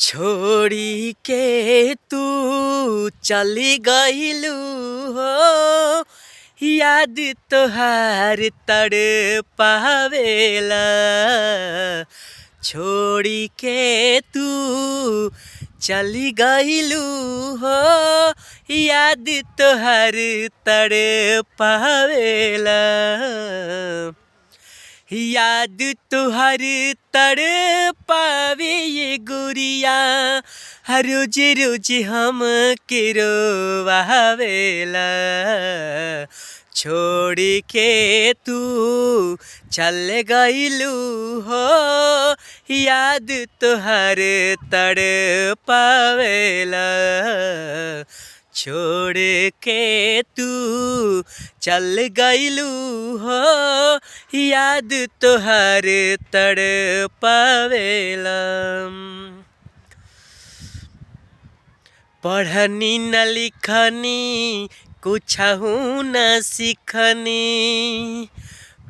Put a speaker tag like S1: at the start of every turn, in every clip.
S1: छोड़ी के तू चली गइलू हो, याद तोहार तड़ पावेला। छोड़ी के तू चली गइलू हो, याद तोहार तड़ पावेला। याद तुहर तड़ पावे ये गुरिया, हर रोज रोज हम के रोवावेला। छोड़ के तू चल गइलू हो, याद तुहर तड़ पावेला। छोड़ के तू चल गइलू हो, याद तोहार तड़ पावेला। पढ़नी न लिखनी कुछहू न सीखनी,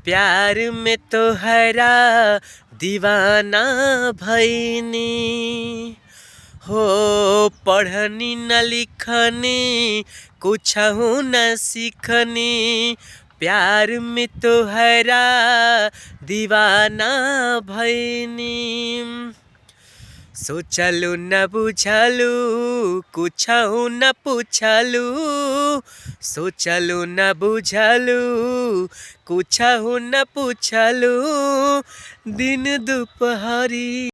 S1: प्यार में तोहरा दीवाना भइनी हो। पढ़नी न लिखनी कुछहू न सीखनी, प्यार में तोहरा दीवाना भइनी। सोचलू न बुझलू कुछहू न पूछलू, सोचलू न बुझलू कुछहू न पूछलू, दिन दुपहरी